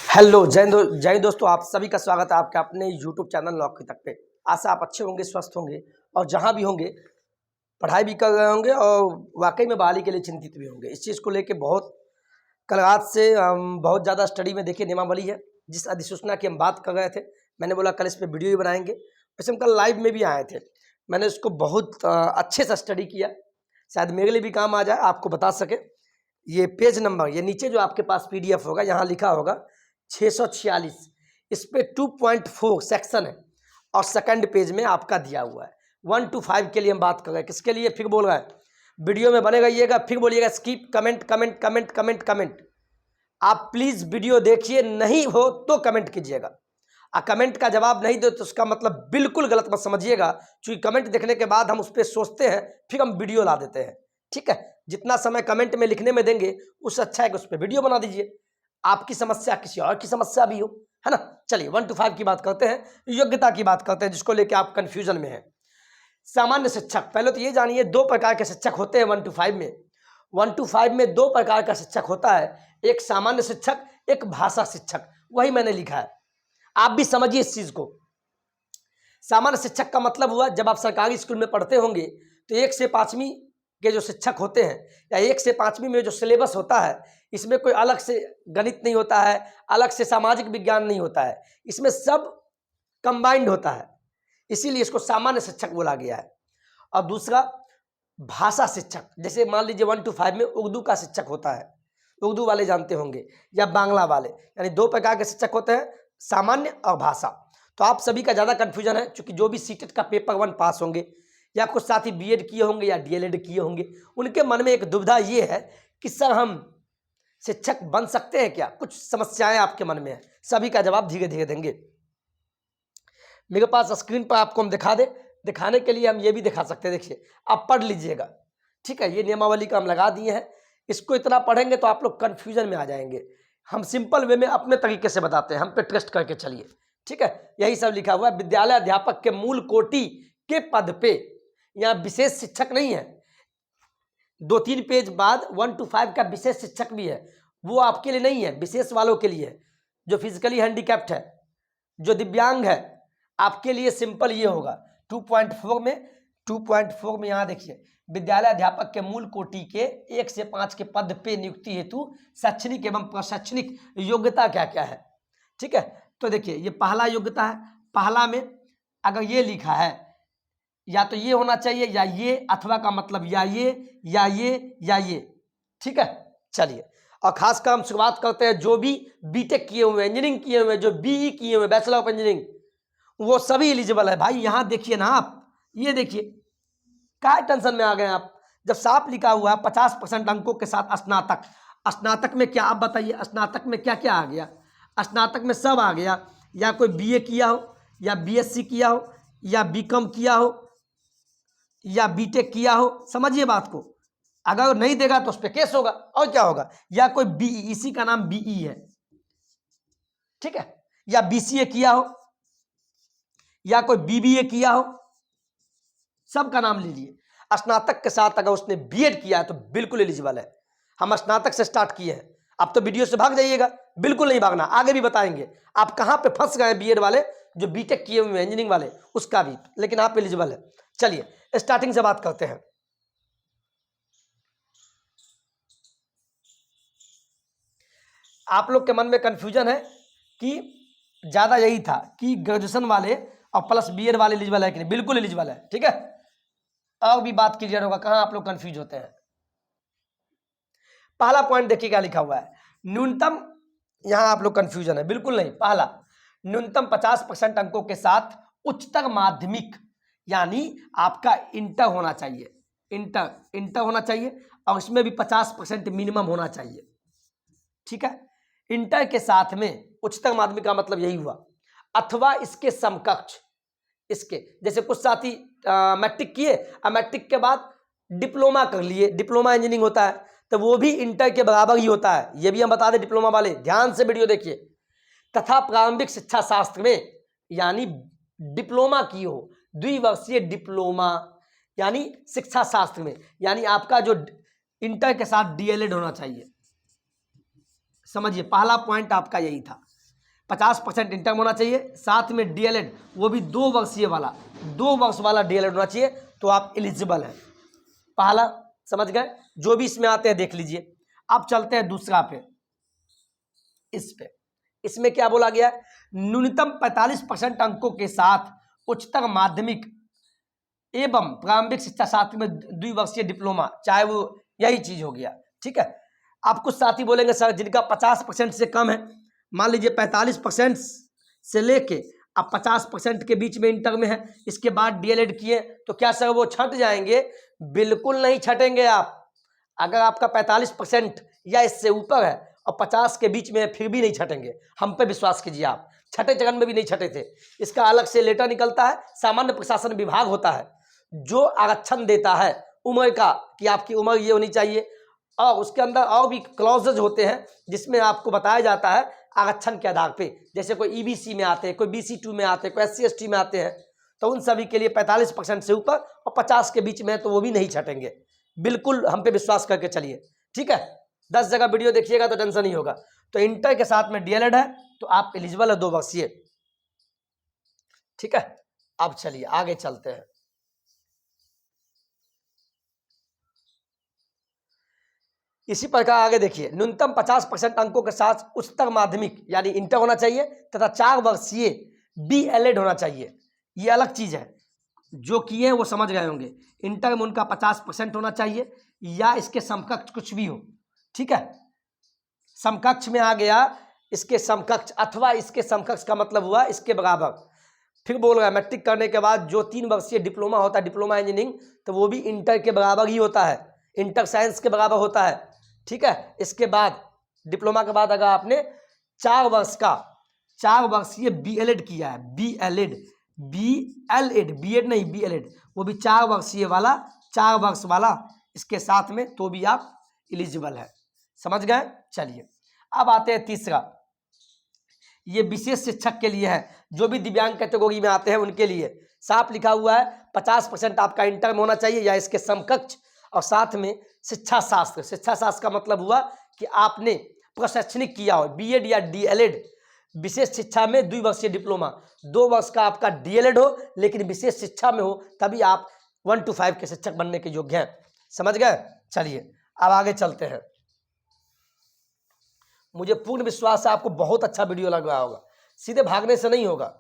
Hello जय हिंद दोस्तों, आप सभी का स्वागत है आपके अपने यूट्यूब चैनल नौकरी तक पे। आशा आप अच्छे होंगे, स्वस्थ होंगे और जहाँ भी होंगे पढ़ाई भी कर रहे होंगे और वाकई में बहाली के लिए चिंतित भी होंगे। इस चीज़ को लेके बहुत कल रात से बहुत ज़्यादा स्टडी में देखिए नियमावली है। जिस अधिसूचना की हम बात कर रहे थे, मैंने बोला कल इस पर वीडियो भी बनाएंगे। वैसे हम कल लाइव में भी आए थे, मैंने उसको बहुत अच्छे से स्टडी किया, शायद मेरे लिए भी काम आ जाए, आपको बता सके। ये पेज नंबर, ये नीचे जो आपके पास PDF होगा, यहाँ लिखा होगा 646, इस पे 2.4 सेक्शन है और सेकंड पेज में आपका दिया हुआ है 1 to 5 के लिए हम बात कर रहे हैं। किसके लिए फिर बोल रहा है, वीडियो में बने रहिएगा, फिर बोलिएगा skip, comment comment comment comment comment. आप प्लीज वीडियो देखिए, नहीं हो तो कमेंट कीजिएगा। कमेंट का जवाब नहीं दो तो उसका मतलब बिल्कुल गलत मत समझिएगा, क्योंकि कमेंट देखने के बाद हम उस पर सोचते हैं, फिर हम वीडियो ला देते हैं। ठीक है, जितना समय कमेंट में लिखने में देंगे उससे अच्छा है कि उस पर वीडियो बना दीजिए। आपकी समस्या किसी और की समस्या भी हो, है ना। चलिए 1 to 5 की बात करते हैं, योग्यता की बात करते हैं, जिसको लेके आप कंफ्यूजन में हैं। सामान्य शिक्षक, पहले तो ये जानिए 2 प्रकार के शिक्षक होते हैं 1 to 5 में। 1 to 5 में 2 प्रकार का शिक्षक होता है, एक सामान्य शिक्षक, एक भाषा शिक्षक। वही मैंने लिखा है, आप भी समझिए इस चीज को। सामान्य शिक्षक का मतलब हुआ, जब आप सरकारी स्कूल में पढ़ते होंगे तो 1 से 5वीं के जो शिक्षक होते हैं या 1 से 5वीं में जो सिलेबस होता है, इसमें कोई अलग से गणित नहीं होता है, अलग से सामाजिक विज्ञान नहीं होता है, इसमें सब कंबाइंड होता है, इसीलिए इसको सामान्य शिक्षक बोला गया है। और दूसरा भाषा शिक्षक, जैसे मान लीजिए 1 to 5 में उर्दू का शिक्षक होता है, उर्दू वाले जानते होंगे, या बांग्ला वाले, यानी 2 प्रकार के शिक्षक होते हैं, सामान्य और भाषा। तो आप सभी का ज़्यादा कन्फ्यूजन है, क्योंकि जो भी सीटेट का पेपर 1 पास होंगे या कुछ साथी BEd किए होंगे या DLED किए होंगे, उनके मन में एक दुविधा ये है कि सर हम शिक्षक बन सकते हैं क्या, कुछ समस्याएं आपके मन में है। सभी का जवाब धीरे धीरे देंगे। मेरे पास स्क्रीन पर आपको हम दिखाने के लिए हम ये भी दिखा सकते हैं, देखिए आप पढ़ लीजिएगा। ठीक है, ये नियमावली का हम लगा दिए हैं, इसको इतना पढ़ेंगे तो आप लोग कन्फ्यूजन में आ जाएंगे। हम सिंपल वे में अपने तरीके से बताते हैं, हम पे ट्रस्ट करके चलिए। ठीक है, यही सब लिखा हुआ है। विद्यालय अध्यापक के मूल कोटि के पद पे, यहाँ विशेष शिक्षक नहीं है, 2-3 पेज बाद 1 to 5 का विशेष शिक्षक भी है, वो आपके लिए नहीं है, विशेष वालों के लिए है, जो फिजिकली हैंडीकैप्ड है, जो दिव्यांग है, आपके लिए सिंपल ये होगा 2.4 में यहाँ देखिए, विद्यालय अध्यापक के मूल कोटि के 1 से 5 के पद पे नियुक्ति हेतु शैक्षणिक एवं प्रशैक्षणिक योग्यता क्या क्या है। ठीक है, तो देखिए ये पहला योग्यता है। पहला में अगर ये लिखा है, या तो ये होना चाहिए या ये, अथवा का मतलब या ये या ये या ये। ठीक है, चलिए, और खासकर हम शुरुआत करते हैं जो भी BTech किए हुए, इंजीनियरिंग किए हुए, जो BE किए हुए, बैचलर ऑफ इंजीनियरिंग, वो सभी एलिजिबल है भाई। यहां देखिए ना आप, ये देखिए, क्या टेंशन में आ गए आप, जब साफ लिखा हुआ है 50% अंकों के साथ स्नातक। स्नातक में क्या, आप बताइए, स्नातक में क्या क्या आ गया? स्नातक में सब आ गया, या कोई BA किया हो, या BSc किया हो, या BCom किया हो, या BTech किया हो। समझिए बात को, अगर नहीं देगा तो उस पर केस होगा, और क्या होगा, या कोई BE, इसी का नाम BE है। ठीक है, या BCA किया हो, या कोई BBA किया हो, सबका नाम लीजिए। स्नातक के साथ अगर उसने BEd किया है तो बिल्कुल एलिजिबल है। हम स्नातक से स्टार्ट किए हैं, आप तो वीडियो से भाग जाइएगा, बिल्कुल नहीं भागना, आगे भी बताएंगे आप कहां पे फंस गए BEd वाले, जो BTech किए हुए इंजीनियरिंग वाले, उसका भी, लेकिन आप एलिजिबल है। चलिए स्टार्टिंग से बात करते हैं। आप लोग के मन में कंफ्यूजन है कि ज्यादा यही था कि ग्रेजुएशन वाले और प्लस BEd वाले एलिजिबल है कि नहीं, बिल्कुल एलिजिबल है। ठीक है, अब भी बात क्लियर होगा, कहां आप लोग कंफ्यूज होते हैं। पहला पॉइंट देखिए क्या लिखा हुआ है, न्यूनतम, यहां आप लोग कंफ्यूजन है, बिल्कुल नहीं। पहला, न्यूनतम 50% अंकों के साथ उच्चतर माध्यमिक, यानी आपका इंटर होना चाहिए, इंटर होना चाहिए, और इसमें भी 50% मिनिमम होना चाहिए। ठीक है, इंटर के साथ में उच्चतर माध्यमिक का मतलब यही हुआ, अथवा इसके समकक्ष। इसके जैसे कुछ साथी मैट्रिक किए और मैट्रिक के बाद डिप्लोमा कर लिए, डिप्लोमा इंजीनियरिंग होता है, तो वो भी इंटर के बराबर ही होता है, ये भी हम बता दें डिप्लोमा वाले, ध्यान से वीडियो देखिए। तथा प्रारंभिक शिक्षा शास्त्र में, यानी डिप्लोमा की हो, द्विवर्षीय डिप्लोमा, यानी शिक्षा शास्त्र में, यानी आपका जो इंटर के साथ DLED होना चाहिए। समझिए, पहला पॉइंट आपका यही था। 50% इंटर में होना चाहिए, साथ में डीएलएड वो भी 2 वर्षीय वाला, 2 वर्ष वाला डीएलएड होना चाहिए, तो आप एलिजिबल हैं। पहला समझ गए, जो भी इसमें आते हैं देख लीजिए। अब चलते हैं दूसरा पे, इस पे। इसमें क्या बोला गया है, न्यूनतम 45% अंकों के साथ उच्चतर माध्यमिक एवं प्रारंभिक शिक्षा शास्त्र में द्विवर्षीय डिप्लोमा, चाहे वो यही चीज हो गया, ठीक है। आप कुछ साथी बोलेंगे सर जिनका 50% से कम है, मान लीजिए 45% से लेके अब 50% के बीच में इंटर में है, इसके बाद डीएलएड किए, तो क्या सर वो छंट जाएंगे? बिल्कुल नहीं छटेंगे आप। अगर आपका 45% या इससे ऊपर है और 50 के बीच में है, फिर भी नहीं छटेंगे, हम पे विश्वास कीजिए आप। छठे चरण में भी नहीं छटे थे। इसका अलग से लेटर निकलता है, सामान्य प्रशासन विभाग होता है जो आरक्षण देता है उम्र का, कि आपकी उम्र ये होनी चाहिए, और उसके अंदर और भी क्लॉजेज होते हैं जिसमें आपको बताया जाता है आरक्षण के आधार पे। जैसे कोई ईबीसी में आते हैं, कोई BC2 में आते हैं, कोई SC/ST में आते हैं, तो उन सभी के लिए 45% से ऊपर और 50 के बीच में है तो वो भी नहीं छटेंगे। बिल्कुल हम पे विश्वास करके चलिए, ठीक है। 10 जगह वीडियो देखिएगा तो टेंशन नहीं होगा। तो इंटर के साथ में डीएलएड है तो आप एलिजिबल है 2 वर्षीय, ठीक है। अब चलिए आगे चलते हैं। इसी प्रकार आगे देखिए, न्यूनतम 50% अंकों के साथ उच्चतर माध्यमिक यानी इंटर होना चाहिए तथा 4 वर्षीय BLED होना चाहिए। ये अलग चीज है, जो किए हैं वो समझ गए होंगे। इंटर में उनका 50% होना चाहिए या इसके समकक्ष कुछ भी हो, ठीक है। समकक्ष में आ गया, इसके समकक्ष अथवा इसके समकक्ष का मतलब हुआ इसके बराबर। फिर बोल रहा है मैट्रिक करने के बाद जो 3 वर्षीय डिप्लोमा होता है, डिप्लोमा इंजीनियरिंग, तो वो भी इंटर के बराबर ही होता है, इंटर साइंस के बराबर होता है, ठीक है। इसके बाद डिप्लोमा के बाद अगर आपने 4 वर्ष का 4 वर्षीय BLED किया है, BLED बीएड नहीं BLED, वो भी 4 वर्षीय वाला, 4 वर्ष वाला इसके साथ में, तो भी आप एलिजिबल है। समझ गए? चलिए अब आते हैं तीसरा, ये विशेष शिक्षक के लिए है, जो भी दिव्यांग कैटेगरी में आते हैं उनके लिए। साफ लिखा हुआ है 50% आपका इंटर में होना चाहिए या इसके समकक्ष, और साथ में शिक्षा शास्त्र। शिक्षा शास्त्र का मतलब हुआ कि आपने प्रशैक्षणिक किया हो, बीएड या डीएलएड, विशेष शिक्षा में द्विवर्षीय डिप्लोमा, 2 वर्ष का आपका डीएलएड हो लेकिन विशेष शिक्षा में हो, तभी आप 1 to 5 के शिक्षक बनने के योग्य हैं। समझ गए? चलिए अब आगे चलते हैं। मुझे पूर्ण विश्वास है आपको बहुत अच्छा वीडियो लग रहा होगा। सीधे भागने से नहीं होगा,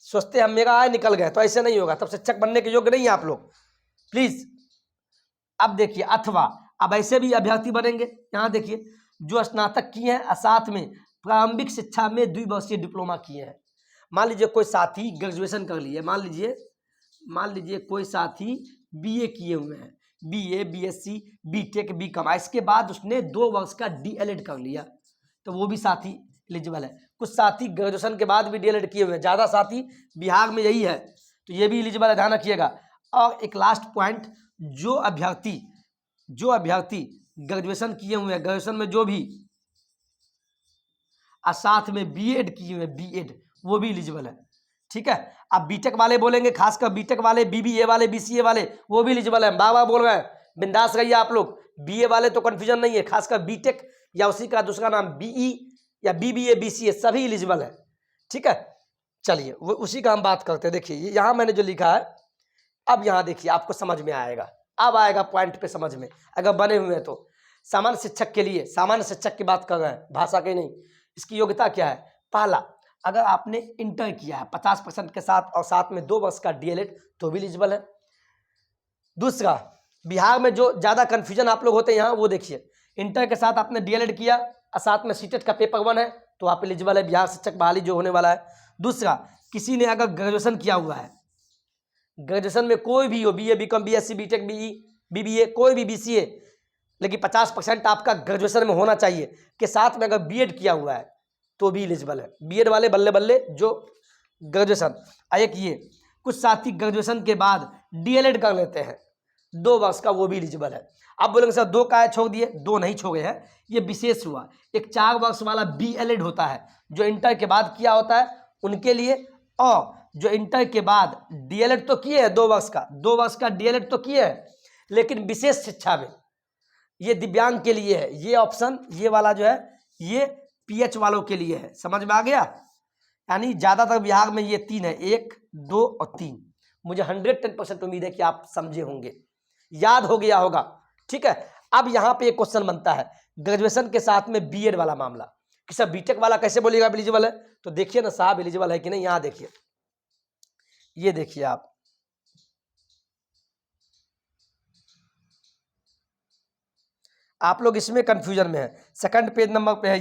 सोचते हम मेरा आए निकल गए, तो ऐसे नहीं होगा, तब शिक्षक बनने के योग्य नहीं है आप लोग, प्लीज। अब देखिए अथवा, अब ऐसे भी अभ्यर्थी बनेंगे। यहाँ देखिए, जो स्नातक किए हैं, साथ में प्रारंभिक शिक्षा में द्विवर्षीय डिप्लोमा किए हैं। मान लीजिए कोई साथी ग्रेजुएशन कर लिए, मान लीजिए कोई साथी BA किए हुए हैं, BA, BSc, BTech, BCom, इसके बाद उसने 2 वर्ष का DLED कर लिया, तो वो भी साथी एलिजिबल है। कुछ साथी ग्रेजुएशन के बाद भी DLED किए हुए हैं, ज़्यादा साथी बिहार में यही है, तो ये भी एलिजिबल है, ध्यान रखिएगा। और एक लास्ट पॉइंट, जो अभ्यर्थी ग्रेजुएशन किए हुए हैं, ग्रेजुएशन में जो भी और साथ में BEd किए हुए, BEd, वो भी एलिजिबल है, ठीक है। अब बीटेक वाले बोलेंगे, खासकर बीटेक वाले, BBA वाले, BCA वाले, वो भी एलिजिबल है। बाबा बोल रहे हैं, बिंदास रहिए आप लोग। BA वाले तो कन्फ्यूजन नहीं है, खासकर बीटेक या उसी का दूसरा नाम BE या BBA, BCA, सभी एलिजिबल है, ठीक है। चलिए वो उसी का हम बात करते हैं। देखिए यहाँ मैंने जो लिखा है, अब यहाँ देखिए आपको समझ में आएगा, अब आएगा पॉइंट पे समझ में, अगर बने हुए हैं तो। सामान्य शिक्षक के लिए, सामान्य शिक्षक की बात कर रहे हैं, भाषा के नहीं। इसकी योग्यता क्या है? पहला, अगर आपने इंटर किया है 50% के साथ और साथ में 2 वर्ष का DLED, तो भी एलिजिबल है। दूसरा, बिहार में जो ज़्यादा कन्फ्यूजन आप लोग होते हैं यहाँ, वो देखिए, इंटर के साथ आपने DLED किया और साथ में CTET का पेपर 1 है, तो आप एलिजिबल है, बिहार शिक्षक बहाली जो होने वाला है। दूसरा, किसी ने अगर ग्रेजुएशन किया हुआ है, ग्रेजुएशन में कोई भी हो, BA, BCom, BSc, BTech, BE, BBA, कोई भी BCA, लेकिन 50% आपका ग्रेजुएशन में होना चाहिए, के साथ में अगर BEd किया हुआ है तो भी एलिजिबल है। BEd वाले बल्ले बल्ले जो ग्रेजुएशन। एक ये कुछ साथी ग्रेजुएशन के बाद DLED कर लेते हैं 2 वर्ष का, वो भी एलिजिबल है। आप बोलेंगे सर 2 का छोड़ दिए, 2 नहीं छोड़े हैं, ये विशेष हुआ। एक 4 वर्ष वाला BLED होता है जो इंटर के बाद किया होता है उनके लिए, और जो इंटर के बाद DLED तो किए हैं 2 वर्ष का, 2 वर्ष का DLED तो किए हैं, लेकिन विशेष शिक्षा में, ये दिव्यांग के लिए है। ये ऑप्शन, ये वाला जो है, ये पीएच वालों के लिए है। समझ में आ गया? यानी ज़्यादातर बिहार में ये 3 है, 1, 2 और 3। मुझे 110% उम्मीद है कि आप समझे होंगे, याद हो गया होगा। ठीक है, अब यहाँ पे एक क्वेश्चन बनता है ग्रेजुएशन के साथ में बीएड वाला मामला कि सर बीटेक वाला कैसे बोलिएगा एलिजिबल है? तो देखिए ना साहब एलिजिबल है कि नहीं, यहाँ देखिए, ये देखिए आप लोग इसमें कंफ्यूजन में है। सेकंड पेज नंबर पे है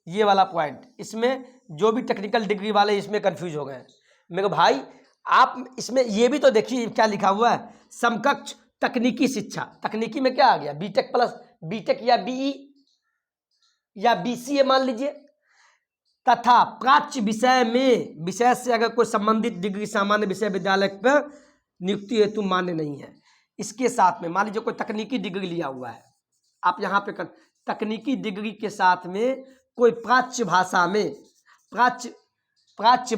ये वाला पॉइंट, इसमें जो भी टेक्निकल डिग्री वाले इसमें कंफ्यूज हो गए हैं। मेरे भाई आप इसमें ये भी तो देखिए क्या लिखा हुआ है, समकक्ष तकनीकी शिक्षा। तकनीकी में क्या आ गया? बीटेक प्लस बीटेक या बीई या बीसीए मान लीजिए, तथा प्राच्य विषय में विषय से अगर कोई संबंधित डिग्री सामान्य विषय विद्यालय पर नियुक्ति हेतु मान्य नहीं है। इसके साथ में मान लीजिए कोई तकनीकी डिग्री लिया हुआ है, आप यहाँ पे तकनीकी डिग्री के साथ में कोई प्राच्य भाषा में प्राच्य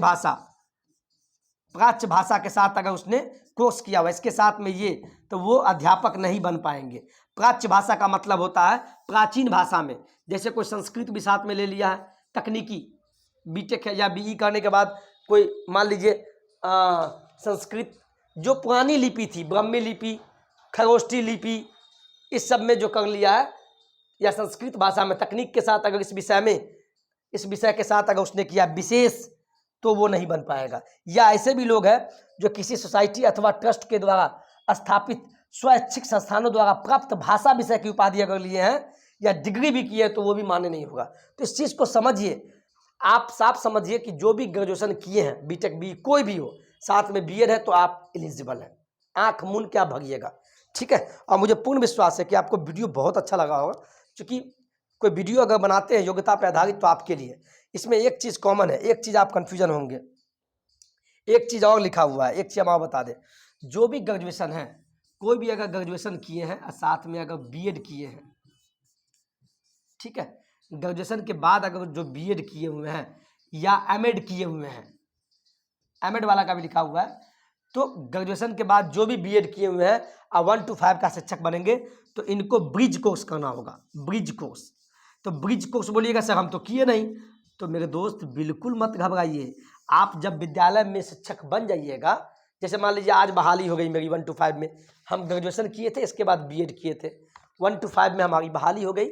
भाषा के साथ अगर उसने कोर्स किया हुआ इसके साथ में ये, तो वो अध्यापक नहीं बन पाएंगे। प्राच्य भाषा का मतलब होता है प्राचीन भाषा में, जैसे कोई संस्कृत भी साथ में ले लिया है, तकनीकी बीटेक या बीई करने के बाद कोई मान लीजिए संस्कृत जो पुरानी लिपि थी, ब्राह्मी लिपि, खरोष्ठी लिपि, इस सब में जो कर लिया है, या संस्कृत भाषा में तकनीक के साथ अगर इस विषय के साथ अगर उसने किया विशेष, तो वो नहीं बन पाएगा। या ऐसे भी लोग हैं जो किसी सोसाइटी अथवा ट्रस्ट के द्वारा स्थापित स्वैच्छिक संस्थानों द्वारा प्राप्त भाषा विषय की उपाधि अगर लिए हैं या डिग्री भी की है, तो वो भी मान्य नहीं होगा। तो इस चीज़ को समझिए, आप साफ समझिए कि जो भी ग्रेजुएशन किए हैं, बीटेक बी कोई भी हो, साथ में बीएड है, तो आप एलिजिबल हैं। आंख मूंद के आप भागिएगा, ठीक है। और मुझे पूर्ण विश्वास है कि आपको वीडियो बहुत अच्छा लगा होगा, क्योंकि कोई वीडियो अगर बनाते हैं योग्यता पर आधारित, तो आपके लिए इसमें एक चीज़ कॉमन है, एक चीज़ आप कन्फ्यूजन होंगे, एक चीज़ और लिखा हुआ है, एक चीज़ हम और बता दें। जो भी ग्रेजुएशन है, कोई भी अगर ग्रेजुएशन किए हैं और साथ में अगर बीएड किए हैं, ठीक है, ग्रेजुएशन के बाद अगर जो बीएड किए हुए हैं या एमएड किए हुए हैं, एमएड वाला का भी लिखा हुआ है, तो ग्रेजुएशन के बाद जो भी बीएड किए हुए हैं और 1 to 5 का शिक्षक बनेंगे, तो इनको ब्रिज कोर्स करना होगा। ब्रिज कोर्स, तो ब्रिज कोर्स बोलिएगा सर हम तो किए नहीं, तो मेरे दोस्त बिल्कुल मत घबराइए। आप जब विद्यालय में शिक्षक बन जाइएगा, जैसे मान लीजिए आज बहाली हो गई मेरी 1 to 5 में, हम ग्रेजुएशन किए थे, इसके बाद बीएड किए थे, 1 to 5 में हमारी बहाली हो गई,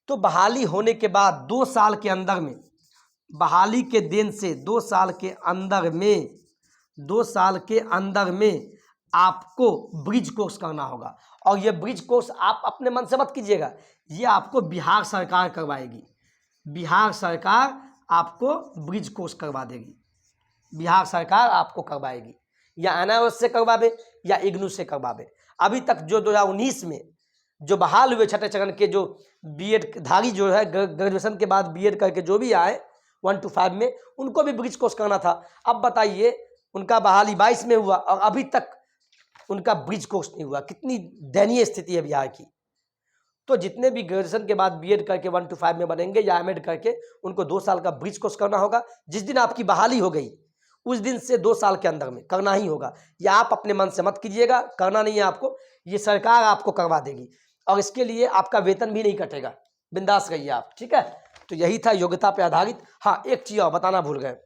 तो बहाली होने के बाद 2 साल के अंदर में, बहाली के दिन से 2 साल के अंदर में आपको ब्रिज कोर्स करना होगा। और ये ब्रिज कोर्स आप अपने मन से मत कीजिएगा, ये आपको बिहार सरकार करवाएगी। बिहार सरकार आपको ब्रिज कोर्स करवा देगी, बिहार सरकार आपको करवाएगी, या एनआईओएस से करवावे या इग्नू से करवावे। अभी तक जो 2019 में जो बहाल हुए छठे चरण के जो बीएड धारी जो है, ग्रेजुएशन के बाद बीएड करके जो भी आए 1 to 5 में, उनको भी ब्रिज कोर्स करना था। अब बताइए उनका बहाली 22 में हुआ और अभी तक उनका ब्रिज कोर्स नहीं हुआ। कितनी दयनीय स्थिति है बिहार की। तो जितने भी ग्रेजुएशन के बाद बीएड करके 1 to 5 में बनेंगे या एमएड करके, उनको 2 साल का ब्रिज कोर्स करना होगा। जिस दिन आपकी बहाली हो गई उस दिन से 2 साल के अंदर में करना ही होगा। या आप अपने मन से मत कीजिएगा, करना नहीं है आपको, ये सरकार आपको करवा देगी और इसके लिए आपका वेतन भी नहीं कटेगा, बिंदास रहिए आप, ठीक है। तो यही था योग्यता पे आधारित। हाँ, एक चीज़ और बताना भूल गए,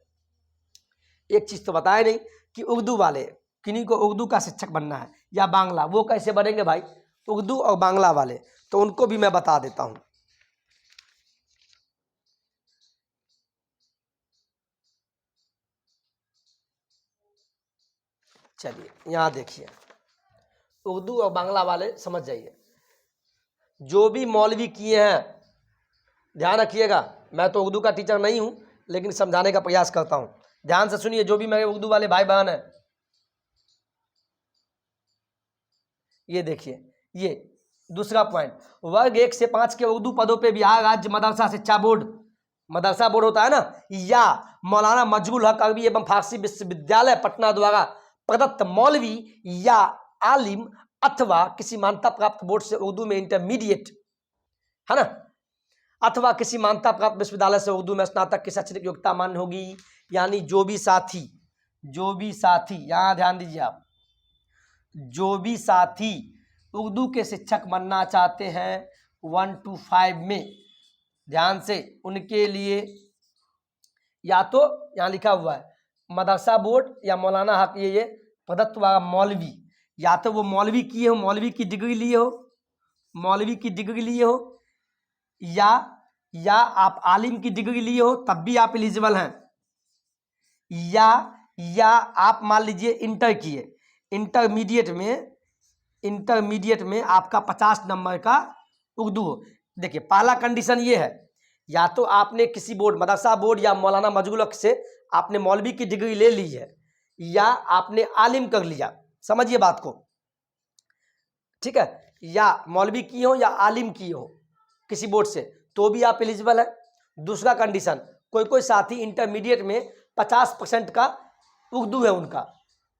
एक चीज़ तो बताया नहीं कि उर्दू वाले, किन्हीं को उर्दू का शिक्षक बनना है या बांग्ला, वो कैसे बनेंगे भाई? उर्दू और बांग्ला वाले, तो उनको भी मैं बता देता हूँ। चलिए यहाँ देखिए, उर्दू और बांग्ला वाले समझ जाइए। जो भी मौलवी किए हैं, ध्यान रखिएगा, मैं तो उर्दू का टीचर नहीं हूँ, लेकिन समझाने का प्रयास करता हूँ। ध्यान से सुनिए, जो भी मेरे उर्दू वाले भाई बहन हैं, ये देखिए, ये दूसरा पॉइंट, वर्ग 1 से 5 के उर्दू पदों पे बिहार राज्य मदरसा शिक्षा बोर्ड, मदरसा बोर्ड होता है ना, या मौलाना मजरूल हक अरबी एवं फारसी विश्वविद्यालय पटना द्वारा प्रदत्त मौलवी या आलिम अथवा किसी मान्यता प्राप्त बोर्ड से उर्दू में इंटरमीडिएट, है ना, अथवा किसी मान्यता प्राप्त विश्वविद्यालय से उर्दू में स्नातक की शैक्षणिक योग्यता मान्य होगी। यानी जो भी साथी यहाँ ध्यान दीजिए आप, जो भी साथी उर्दू के शिक्षक बनना चाहते हैं 1 to 5 में, ध्यान से, उनके लिए या तो यहाँ लिखा हुआ है मदरसा बोर्ड या मौलाना हक ये प्रदत्त वाला मौलवी, या तो वो मौलवी किए हो, मौलवी की डिग्री लिए हो, मौलवी की डिग्री लिए हो, या आप आलिम की डिग्री लिए हो तब भी आप एलिजिबल हैं, या आप मान लीजिए इंटर किए, इंटरमीडिएट में आपका 50 नंबर का उर्दू हो। देखिए पहला कंडीशन ये है, या तो आपने किसी बोर्ड मदरसा बोर्ड या मौलाना मजहूल हक से आपने मौलवी की डिग्री ले ली है, या आपने आलिम कर लिया, समझिए बात को, ठीक है, या मौलवी की हो या आलिम की हो किसी बोर्ड से, तो भी आप एलिजिबल है। दूसरा कंडीशन, कोई साथी इंटरमीडिएट में 50% का उर्दू है उनका,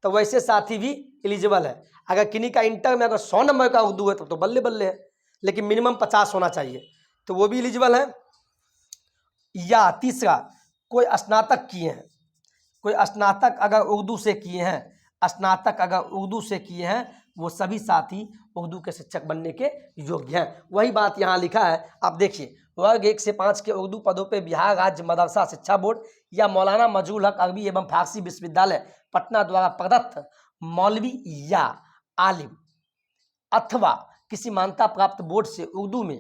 तो वैसे साथी भी एलिजिबल है। अगर किन्हीं का इंटर में अगर 100 नंबर का उर्दू है तो बल्ले बल्ले है, लेकिन मिनिमम 50 होना चाहिए, तो वो भी एलिजिबल है। या तीसरा, कोई स्नातक किए हैं, कोई स्नातक अगर उर्दू से किए हैं, वो सभी साथी उर्दू के शिक्षक बनने के योग्य हैं। वही बात यहाँ लिखा है, आप देखिए, वर्ग 1 से 5 के उर्दू पदों पे बिहार राज्य मदरसा शिक्षा बोर्ड या मौलाना मजहूल हक अरबी एवं फारसी विश्वविद्यालय पटना द्वारा प्रदत्त मौलवी या आलिम अथवा किसी मान्यता प्राप्त बोर्ड से उर्दू में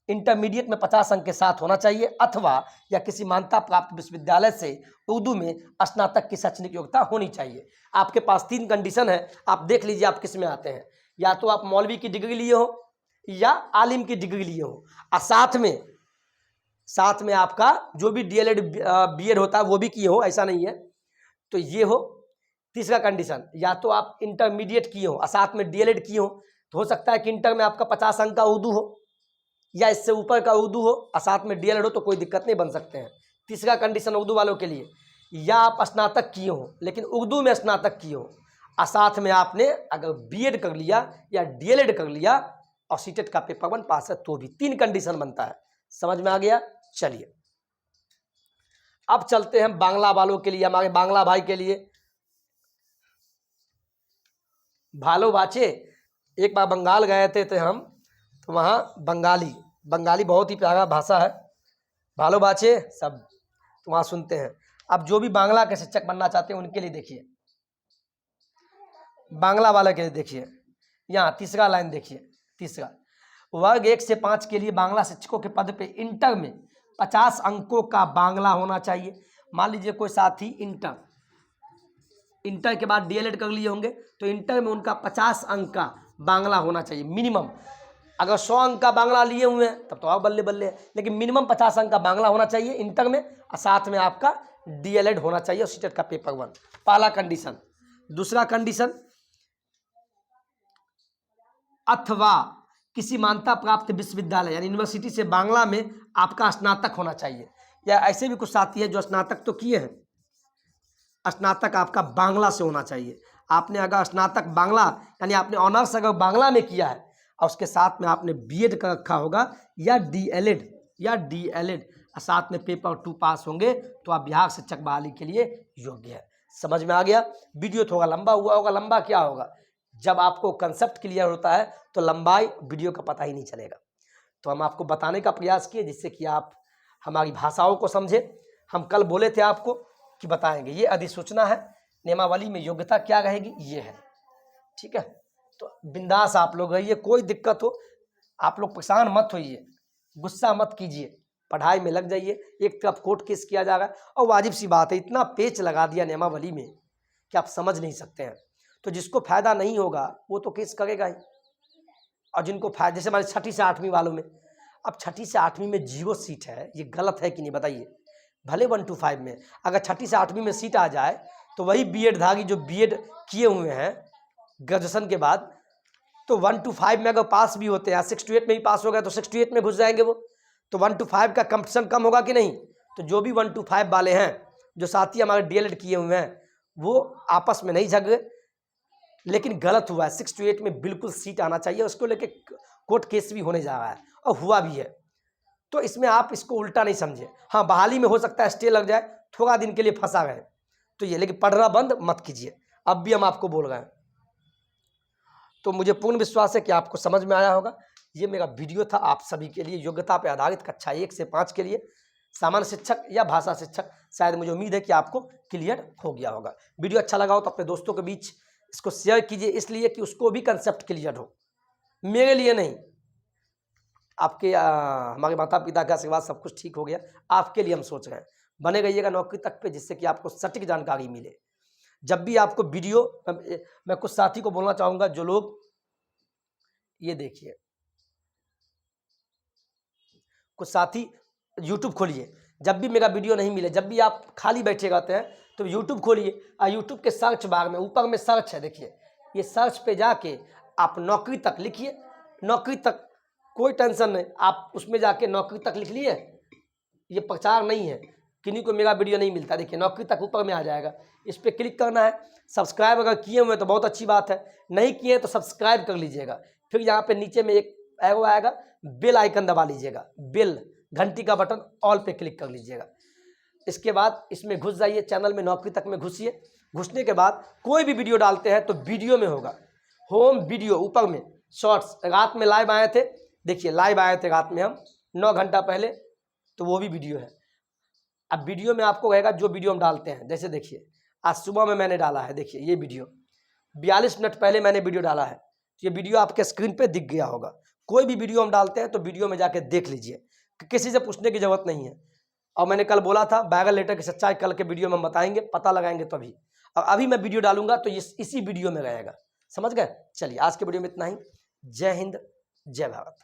इंटरमीडिएट में 50 अंक के साथ होना चाहिए, अथवा या किसी मान्यता प्राप्त विश्वविद्यालय से उर्दू में स्नातक की शैक्षणिक योग्यता होनी चाहिए। आपके पास 3 कंडीशन है, आप देख लीजिए आप किस में आते हैं, या तो आप मौलवी की डिग्री लिए हो या आलिम की डिग्री लिए हो, और साथ में आपका जो भी डीएलएड बीएड होता है वो भी किए हो, ऐसा नहीं है, तो ये हो। तीसरा कंडीशन, या तो आप इंटरमीडिएट किए हो और साथ में डीएलएड किए हो, तो हो सकता है कि इंटर में आपका 50 अंक का उर्दू हो या इससे ऊपर का उर्दू हो और साथ में डीएलएड हो, तो कोई दिक्कत नहीं, बन सकते हैं। तीसरा कंडीशन उर्दू वालों के लिए, या आप स्नातक किए हो लेकिन उर्दू में स्नातक किए हो और साथ में आपने अगर बीएड कर लिया या डीएलएड कर लिया और सीटेट का पेपर 1 पास है, तो भी 3 कंडीशन बनता है। समझ में आ गया? चलिए अब चलते हैं बांग्ला वालों के लिए, हमारे बांग्ला भाई के लिए। भालो बाचे, एक बार बंगाल गए थे हम, तो वहाँ बंगाली बहुत ही प्यारा भाषा है, भालो बाचे सब तो वहाँ सुनते हैं। अब जो भी बांग्ला के शिक्षक बनना चाहते हैं उनके लिए देखिए, बांग्ला वाले के लिए देखिए, यहाँ तीसरा लाइन देखिए, तीसरा, वर्ग 1 से 5 के लिए बांग्ला शिक्षकों के पद पे इंटर में 50 अंकों का बांग्ला होना चाहिए। मान लीजिए कोई साथी इंटर के बाद डीएलएड कर लिए होंगे, तो इंटर में उनका 50 अंक का बांग्ला होना चाहिए मिनिमम। अगर 100 अंक का बांग्ला लिए हुए हैं तब तो आप बल्ले बल्ले है, लेकिन मिनिमम 50 अंक का बांग्ला होना चाहिए इंटर में, और साथ में आपका डीएलएड होना चाहिए और सीटेट का पेपर 1, पहला कंडीशन। दूसरा कंडीशन, अथवा किसी मान्यता प्राप्त विश्वविद्यालय यानी यूनिवर्सिटी से बांग्ला में आपका स्नातक होना चाहिए। या ऐसे भी कुछ साथी है जो स्नातक तो किए हैं, स्नातक आपका बांग्ला से होना चाहिए। आपने अगर स्नातक बांग्ला यानी आपने ऑनर्स अगर बांग्ला में किया है और उसके साथ में आपने बीएड कर रखा होगा या डीएलएड और साथ में पेपर 2 पास होंगे, तो आप बिहार शिक्षक बहाली के लिए योग्य है। समझ में आ गया? वीडियो थोड़ा लंबा हुआ होगा, लंबा क्या होगा, जब आपको कंसेप्ट क्लियर होता है तो लंबाई वीडियो का पता ही नहीं चलेगा। तो हम आपको बताने का प्रयास किए जिससे कि आप हमारी भाषाओं को समझे। हम कल बोले थे आपको कि बताएंगे, ये अधिसूचना है, नियमावली में योग्यता क्या रहेगी ये है, ठीक है। तो बिंदास आप लोग रहिए, कोई दिक्कत हो आप लोग परेशान मत होइए, गुस्सा मत कीजिए, पढ़ाई में लग जाइए। एक तरफ कोर्ट केस किया जा रहा है और वाजिब सी बात है, इतना पेच लगा दिया नियमावली में कि आप समझ नहीं सकते हैं। तो जिसको फायदा नहीं होगा वो तो केस करेगा ही, और जिनको फायदा, जैसे हमारे 6ठी से 8वीं वालों में, अब 6ठी से 8वीं में 0 सीट है, ये गलत है कि नहीं बताइए? भले 1 to 5 में, अगर 6ठी से 8वीं में सीट आ जाए तो वही बीएड धागी जो बीएड किए हुए हैं ग्रेजुएशन के बाद, तो 1 to 5 में अगर पास भी होते हैं, 6 to 8 में ही पास हो गए तो 6 to 8 में घुस जाएंगे वो, तो 1 to 5 का कंपटीशन कम होगा कि नहीं? तो जो भी 1 to 5 वाले हैं, जो साथी हमारे डीएलएड किए हुए हैं, वो आपस में नहीं झगड़े, लेकिन गलत हुआ है। 6 to 8 में बिल्कुल सीट आना चाहिए, उसको लेके कोर्ट केस भी होने जा रहा है और हुआ भी है। तो इसमें आप इसको उल्टा नहीं समझे। हाँ, बहाली में हो सकता है स्टे लग जाए, थोड़ा दिन के लिए फंसा गए तो ये, लेकिन पढ़ना बंद मत कीजिए, अब भी हम आपको बोल रहे हैं। तो मुझे पूर्ण विश्वास है कि आपको समझ में आया होगा। ये मेरा वीडियो था आप सभी के लिए, योग्यता पर आधारित कक्षा 1 से 5 के लिए, सामान्य शिक्षक या भाषा शिक्षक। शायद मुझे उम्मीद है कि आपको क्लियर हो गया होगा। वीडियो अच्छा लगा हो तो अपने दोस्तों के बीच इसको शेयर कीजिए, इसलिए कि उसको भी कंसेप्ट क्लियर हो, मेरे लिए नहीं। आपके हमारे माता पिता का आशीर्वाद, सब कुछ ठीक हो गया, आपके लिए हम सोच रहे हैं। बने रहिएगा नौकरी तक पे, जिससे कि आपको सटीक जानकारी मिले। जब भी आपको वीडियो, मैं कुछ साथी को बोलना चाहूँगा जो लोग, ये देखिए, कुछ साथी यूट्यूब खोलिए, जब भी मेरा वीडियो नहीं मिले, जब भी आप खाली बैठे रहते हैं तो यूट्यूब खोलिए और यूट्यूब के सर्च बार में ऊपर में सर्च है, देखिए ये सर्च पे जाके आप नौकरी तक लिखिए। नौकरी तक, कोई टेंशन नहीं, आप उसमें जाके नौकरी तक लिख लिए। ये प्रचार नहीं है, किन्हीं को मेरा वीडियो नहीं मिलता, देखिए नौकरी तक ऊपर में आ जाएगा, इस पर क्लिक करना है। सब्सक्राइब अगर किए हुए तो बहुत अच्छी बात है, नहीं किए तो सब्सक्राइब कर लीजिएगा। फिर यहाँ पे नीचे में एक एरो आएगा, बेल आइकन दबा लीजिएगा, बेल घंटी का बटन ऑल पे क्लिक कर लीजिएगा। इसके बाद इसमें घुस जाइए, चैनल में नौकरी तक में घुसिए। घुसने के बाद कोई भी वीडियो डालते हैं तो वीडियो में होगा होम वीडियो, ऊपर में शॉर्ट्स। रात में लाइव आए थे, देखिए लाइव आए थे रात में हम 9 घंटा पहले, तो वो भी वीडियो है। अब वीडियो में आपको रहेगा जो वीडियो हम डालते हैं, जैसे देखिए आज सुबह में मैंने डाला है, देखिए ये वीडियो 42 मिनट पहले मैंने वीडियो डाला है, तो ये वीडियो आपके स्क्रीन पे दिख गया होगा। कोई भी वीडियो हम डालते हैं तो वीडियो में जाके देख लीजिए, किसी से पूछने की जरूरत नहीं है। और मैंने कल बोला था बैगन लेटर की सच्चाई कल के वीडियो में हम बताएंगे, पता लगाएंगे तभी। और अभी मैं वीडियो डालूंगा तो इसी वीडियो में रहेगा, समझ गए। चलिए आज के वीडियो में इतना ही। जय हिंद, जय भारत।